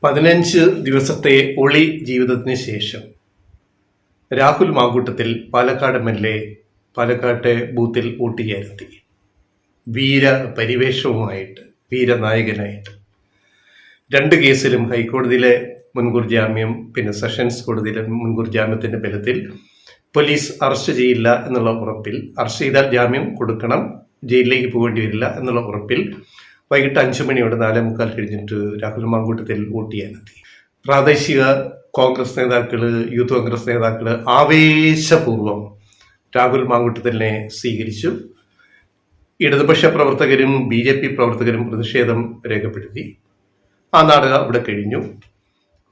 15 ദിവസത്തെ ഒളി ജീവിതത്തിന് ശേഷം രാഹുൽ മാങ്കൂട്ടത്തിൽ പാലക്കാട് എംഎൽഎ പാലക്കാട്ടെ ബൂത്തിൽ വോട്ട് ചെയ്യാനെത്തി. വീര പരിവേഷവുമായിട്ട്, വീരനായകനായിട്ട്. 2 കേസിലും ഹൈക്കോടതിയിലെ മുൻകൂർ ജാമ്യം, പിന്നെ സെഷൻസ് കോടതിയിലെ മുൻകൂർ ജാമ്യത്തിന്റെ ബലത്തിൽ പോലീസ് അറസ്റ്റ് ചെയ്യില്ല എന്നുള്ള ഉറപ്പിൽ, അറസ്റ്റ് ചെയ്താൽ ജാമ്യം കൊടുക്കണം, ജയിലിലേക്ക് പോകേണ്ടി വരില്ല എന്നുള്ള ഉറപ്പിൽ വൈകിട്ട് 5 മണിയോടെ 4:45 കഴിഞ്ഞിട്ട് രാഹുൽ മാങ്കൂട്ടത്തിൽ വോട്ട് ചെയ്യാനെത്തി. പ്രാദേശിക കോൺഗ്രസ് നേതാക്കള്, യൂത്ത് കോൺഗ്രസ് നേതാക്കള് ആവേശപൂർവം രാഹുൽ മാങ്കൂട്ടത്തിലിനെ സ്വീകരിച്ചു. ഇടതുപക്ഷ പ്രവർത്തകരും BJP പ്രവർത്തകരും പ്രതിഷേധം രേഖപ്പെടുത്തി. ആ നാടകം അവിടെ കഴിഞ്ഞു.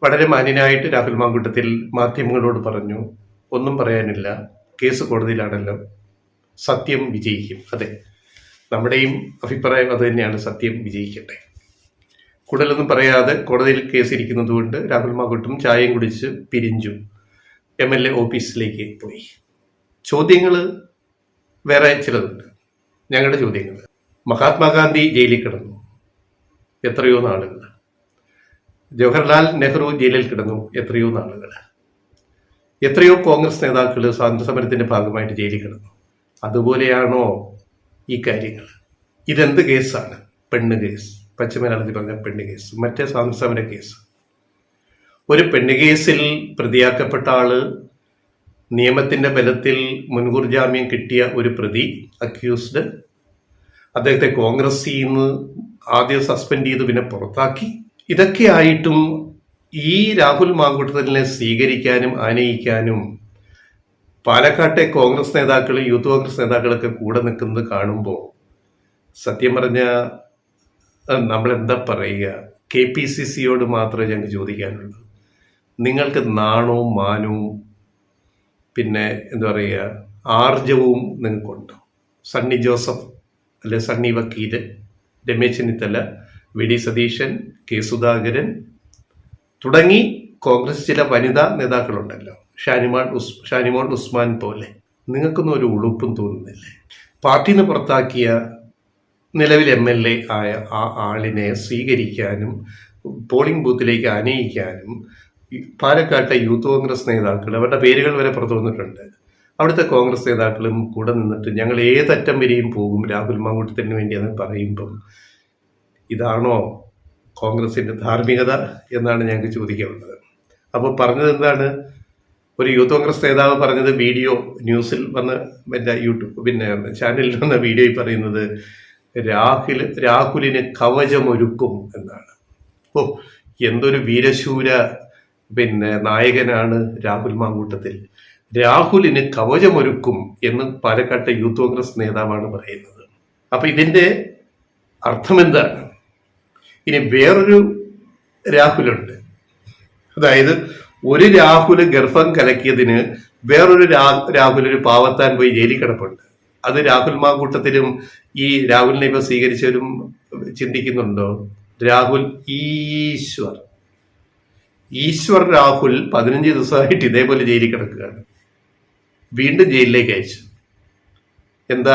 വളരെ മാന്യനായിട്ട് രാഹുൽ മാങ്കൂട്ടത്തിൽ മാധ്യമങ്ങളോട് പറഞ്ഞു, ഒന്നും പറയാനില്ല, കേസ് കോടതിയിലാണല്ലോ, സത്യം വിജയിക്കും. അതെ, നമ്മുടെയും അഭിപ്രായം അത് തന്നെയാണ്, സത്യം വിജയിക്കട്ടെ. കൂടുതലൊന്നും പറയാതെ കോടതിയിൽ കേസിരിക്കുന്നത് കൊണ്ട് രാഹുൽ മാങ്കൂട്ടം ചായയും കുടിച്ച് പിരിഞ്ഞു MLA ഓഫീസിലേക്ക് പോയി. ചോദ്യങ്ങൾ വേറെ ചിലതുണ്ട്. ഞങ്ങളുടെ ചോദ്യങ്ങൾ: മഹാത്മാഗാന്ധി ജയിലിൽ കിടന്നു, എത്രയോ നാളുകൾ. ജവഹർലാൽ നെഹ്റു ജയിലിൽ കിടന്നു, എത്രയോ നാളുകൾ. എത്രയോ കോൺഗ്രസ് നേതാക്കൾ സ്വാതന്ത്ര്യ സമരത്തിന്റെ ഭാഗമായിട്ട് ജയിലിൽ കിടന്നു. അതുപോലെയാണോ ഈ കാര്യങ്ങൾ? ഇതെന്ത് കേസാണ്? പെണ്ണ് കേസ്, പശ്ചിമമലയാളത്തിൽ പറഞ്ഞ പെണ്ണ് കേസ്, മറ്റേ സ്വാതന്ത്ര്യ സമര കേസ്. ഒരു പെണ്ണ് കേസിൽ പ്രതിയാക്കപ്പെട്ട ആള്, നിയമത്തിന്റെ ബലത്തിൽ മുൻകൂർ ജാമ്യം കിട്ടിയ ഒരു പ്രതി, അക്യൂസ്ഡ്, അദ്ദേഹത്തെ കോൺഗ്രസിൽ നിന്ന് ആദ്യം സസ്പെൻഡ് ചെയ്തു, പിന്നെ പുറത്താക്കി. ഇതൊക്കെ ആയിട്ടും ഈ രാഹുൽ മാങ്കൂട്ടത്തിലിനെ സ്വീകരിക്കാനും ആനയിക്കാനും പാലക്കാട്ടെ കോൺഗ്രസ് നേതാക്കൾ, യൂത്ത് കോൺഗ്രസ് നേതാക്കളൊക്കെ കൂടെ നിൽക്കുന്നത് കാണുമ്പോൾ സത്യം പറഞ്ഞ നമ്മളെന്താ പറയുക, KPCCയോട് മാത്രമേ ഞങ്ങൾക്ക് ചോദിക്കാനുള്ളൂ. നിങ്ങൾക്ക് നാണവും മാനവും പിന്നെ എന്താ പറയുക, ആർജവും നിങ്ങൾക്കുണ്ടോ? സണ്ണി ജോസഫ് അല്ലെ സണ്ണി വക്കീല്, രമേശ് ചെന്നിത്തല, VD സതീശൻ, K സുധാകരൻ തുടങ്ങി കോൺഗ്രസ് ചില വനിതാ നേതാക്കളുണ്ടല്ലോ, ഷാനിമോൾ ഉസ്മാൻ പോലെ, നിങ്ങൾക്കൊന്നും ഒരു ഉളുപ്പും തോന്നുന്നില്ലേ? പാർട്ടിയിൽ നിന്ന് പുറത്താക്കിയ നിലവിൽ MLA ആയ ആ ആളിനെ സ്വീകരിക്കാനും പോളിംഗ് ബൂത്തിലേക്ക് ആനയിക്കാനും പാലക്കാട്ടെ യൂത്ത് കോൺഗ്രസ് നേതാക്കൾ, അവരുടെ പേരുകൾ വരെ പുറത്തു വന്നിട്ടുണ്ട്, അവിടുത്തെ കോൺഗ്രസ് നേതാക്കളും കൂടെ നിന്നിട്ട് ഞങ്ങൾ ഏതറ്റം വരെയും പോകും രാഹുൽ മാങ്കൂട്ടത്തിന് വേണ്ടി എന്ന് പറയുമ്പം ഇതാണോ കോൺഗ്രസിന്റെ ധാർമ്മികത എന്നാണ് ഞങ്ങൾക്ക് ചോദിക്കാനുള്ളത്. അപ്പോൾ പറഞ്ഞത് എന്താണ്? ഒരു യൂത്ത് കോൺഗ്രസ് നേതാവ് പറഞ്ഞത്, വീഡിയോ ന്യൂസിൽ വന്ന യൂട്യൂബ് ചാനലിൽ വന്ന വീഡിയോയിൽ പറയുന്നത് രാഹുലിന് കവചമൊരുക്കും എന്നാണ്. ഓ, എന്തൊരു വീരശൂര നായകനാണ് രാഹുൽ മാങ്കൂട്ടത്തിൽ. രാഹുലിന് കവചമൊരുക്കും എന്ന് പാലക്കാട്ടെ യൂത്ത് കോൺഗ്രസ് നേതാവാണ് പറയുന്നത്. അപ്പൊ ഇതിന്റെ അർത്ഥം എന്താണ്? ഇനി വേറൊരു രാഹുലുണ്ട്. അതായത് ഒരു രാഹുല് ഗർഭം കലക്കിയതിന് വേറൊരു രാഹുൽ ഒരു പാവത്താൻ പോയി ജയിലിൽ കിടപ്പുണ്ട്. അത് രാഹുൽ മാങ്കൂട്ടത്തിലും ഈ രാഹുലിനെ ഇപ്പൊ സ്വീകരിച്ചവരും ചിന്തിക്കുന്നുണ്ടോ? രാഹുൽ ഈശ്വർ രാഹുൽ 15 ദിവസമായിട്ട് ഇതേപോലെ ജയിലിൽ കിടക്കുകയാണ്. വീണ്ടും ജയിലിലേക്ക് അയച്ചു. എന്താ?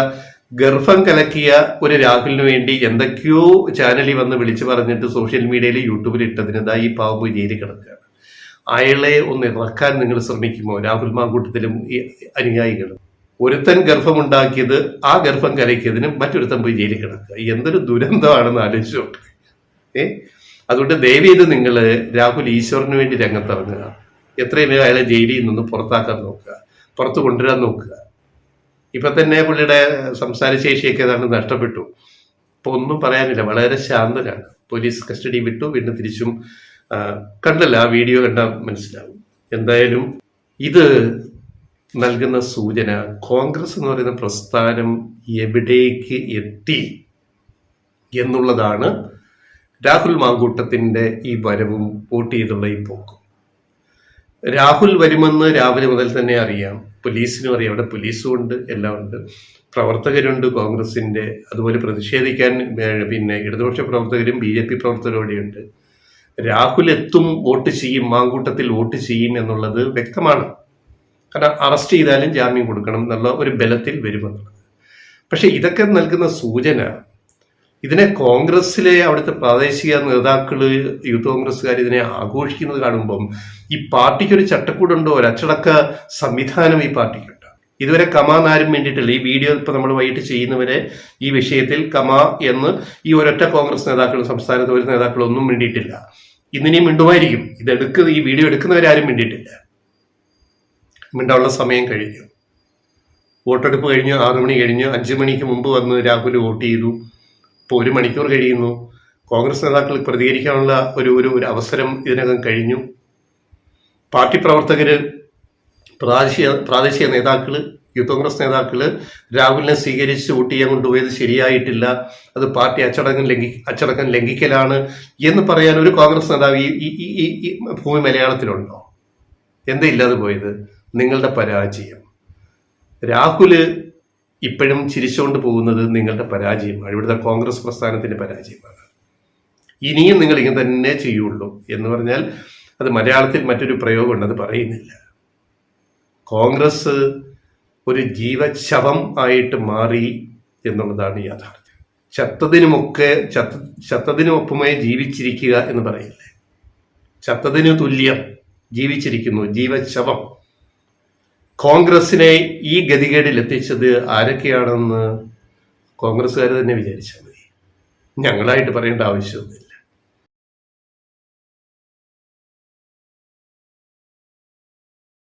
ഗർഭം കലക്കിയ ഒരു രാഹുലിന് വേണ്ടി എന്തൊക്കെയോ ചാനലിൽ വന്ന് വിളിച്ചു പറഞ്ഞിട്ട് സോഷ്യൽ മീഡിയയിൽ, യൂട്യൂബിൽ ഇട്ടതിന് ഈ പാവം പോയി ജയിലിൽ കിടക്കുകയാണ്. അയാളെ ഒന്ന് ഇറക്കാൻ നിങ്ങൾ ശ്രമിക്കുമോ? രാഹുൽ മാങ്കൂട്ടത്തിലും ഈ അനുയായികളും. ഒരുത്തൻ ഗർഭമുണ്ടാക്കിയത്, ആ ഗർഭം കലക്കിയതിന് മറ്റൊരുത്തൻ പോയി ജയിലിൽ കിടക്കുക. എന്തൊരു ദുരന്തമാണെന്ന് ആലോചിച്ചു നോക്കുക. അതുകൊണ്ട് ദയവ് ചെയ്ത് നിങ്ങൾ രാഹുൽ ഈശ്വറിന് വേണ്ടി രംഗത്തിറങ്ങുക. എത്രയും വേഗം അയാളെ ജയിലിൽ നിന്ന് പുറത്താക്കാൻ നോക്കുക, പുറത്തു കൊണ്ടുവരാൻ നോക്കുക. ഇപ്പൊ തന്നെ പുള്ളിയുടെ സംസാരശേഷിയൊക്കെ ഏതാണ്ട് നഷ്ടപ്പെട്ടു. ഇപ്പൊ ഒന്നും പറയാനില്ല, വളരെ ശാന്തനാണ്. പോലീസ് കസ്റ്റഡി വിട്ടു, വീണ്ടും തിരിച്ചും കണ്ടല്ല, ആ വീഡിയോ കണ്ടാൽ മനസ്സിലാവും. എന്തായാലും ഇത് നൽകുന്ന സൂചന കോൺഗ്രസ് എന്ന് പറയുന്ന പ്രസ്ഥാനം എവിടേക്ക് എത്തി എന്നുള്ളതാണ്. രാഹുൽ മാങ്കൂട്ടത്തിന്റെ ഈ വരവും വോട്ട് ചെയ്തുള്ള ഈ പോക്കും. രാഹുൽ വരുമെന്ന് രാവിലെ മുതൽ തന്നെ അറിയാം, പോലീസിനും അറിയാം. അവിടെ പോലീസും ഉണ്ട്, എല്ലാം ഉണ്ട്, പ്രവർത്തകരുണ്ട് കോൺഗ്രസിന്റെ. അതുപോലെ പ്രതിഷേധിക്കാൻ ഇടതുപക്ഷ പ്രവർത്തകരും BJP പ്രവർത്തകരും അവിടെയുണ്ട്. രാഹുൽ എത്തും, വോട്ട് ചെയ്യും, മാങ്കൂട്ടത്തിൽ വോട്ട് ചെയ്യും എന്നുള്ളത് വ്യക്തമാണ്. കാരണം അറസ്റ്റ് ചെയ്താലും ജാമ്യം കൊടുക്കണം എന്നുള്ള ഒരു ബലത്തിൽ വരുമെന്നുള്ളത്. പക്ഷെ ഇതൊക്കെ നൽകുന്ന സൂചന ഇതിനെ കോൺഗ്രസിലെ അവിടുത്തെ പ്രാദേശിക നേതാക്കള്, യൂത്ത് കോൺഗ്രസ്സുകാർ ഇതിനെ ആഘോഷിക്കുന്നത് കാണുമ്പം ഈ പാർട്ടിക്ക് ഒരു ചട്ടക്കൂടുണ്ടോ, ഒരു അച്ചടക്ക സംവിധാനം ഈ പാർട്ടിക്കുണ്ട്. ഇതുവരെ കമാന്നാരും വേണ്ടിയിട്ടില്ല. ഈ വീഡിയോ ഇപ്പൊ നമ്മൾ വൈകിട്ട് ചെയ്യുന്നവരെ ഈ വിഷയത്തിൽ കമാ എന്ന് ഈ ഒരൊറ്റ കോൺഗ്രസ് നേതാക്കളും സംസ്ഥാനത്ത് ഒരു നേതാക്കളും ഒന്നും വേണ്ടിയിട്ടില്ല. ഇന്നിനിയും മിണ്ടുമായിരിക്കും. ഈ വീഡിയോ എടുക്കുന്നവരാരും വേണ്ടിയിട്ടില്ല. മിണ്ടാനുള്ള സമയം കഴിഞ്ഞു. വോട്ടെടുപ്പ് കഴിഞ്ഞു, 6 മണി കഴിഞ്ഞു. 5 മണിക്ക് മുമ്പ് വന്ന് രാഹുൽ വോട്ട് ചെയ്തു. ഇപ്പോൾ 1 മണിക്കൂർ കഴിയുന്നു. കോൺഗ്രസ് നേതാക്കൾ പ്രതികരിക്കാനുള്ള ഒരു അവസരം ഇതിനകം കഴിഞ്ഞു. പാർട്ടി പ്രവർത്തകര്, പ്രാദേശിക നേതാക്കള്, യൂത്ത് കോൺഗ്രസ് നേതാക്കള് രാഹുലിനെ സ്വീകരിച്ച് വോട്ട് ചെയ്യാൻ കൊണ്ടുപോയത് ശരിയായിട്ടില്ല, അത് പാർട്ടി അച്ചടക്കം ലംഘിക്കലാണ് എന്ന് പറയാൻ ഒരു കോൺഗ്രസ് നേതാവ് ഈ ഭൂമി മലയാളത്തിലുണ്ടോ? എന്താ ഇല്ലാതെ പോയത്? നിങ്ങളുടെ പരാജയം. രാഹുല് ഇപ്പോഴും ചിരിച്ചുകൊണ്ട് പോകുന്നത് നിങ്ങളുടെ പരാജയമാണ്, ഇവിടുത്തെ കോൺഗ്രസ് പ്രസ്ഥാനത്തിന്റെ പരാജയമാണ്. ഇനിയും നിങ്ങൾ ഇങ്ങനെ തന്നെ ചെയ്യുള്ളൂ എന്ന് പറഞ്ഞാൽ അത് മലയാളത്തിൽ മറ്റൊരു പ്രയോഗമുണ്ട്, അത് പറയുന്നില്ല. കോൺഗ്രസ് ഒരു ജീവശവം ആയിട്ട് മാറി എന്നുള്ളതാണ് യാഥാർത്ഥ്യം. ചത്തതിനുമൊപ്പമേ ജീവിച്ചിരിക്കുക എന്ന് പറയില്ലേ, ചത്തതിനു തുല്യം ജീവിച്ചിരിക്കുന്നു, ജീവശവം. കോൺഗ്രസിനെ ഈ ഗതികേടിൽ എത്തിച്ചത് ആരൊക്കെയാണെന്ന് കോൺഗ്രസ്സുകാർ തന്നെ വിചാരിച്ചാൽ മതി. ഞങ്ങളായിട്ട് പറയേണ്ട ആവശ്യമൊന്നുമില്ല.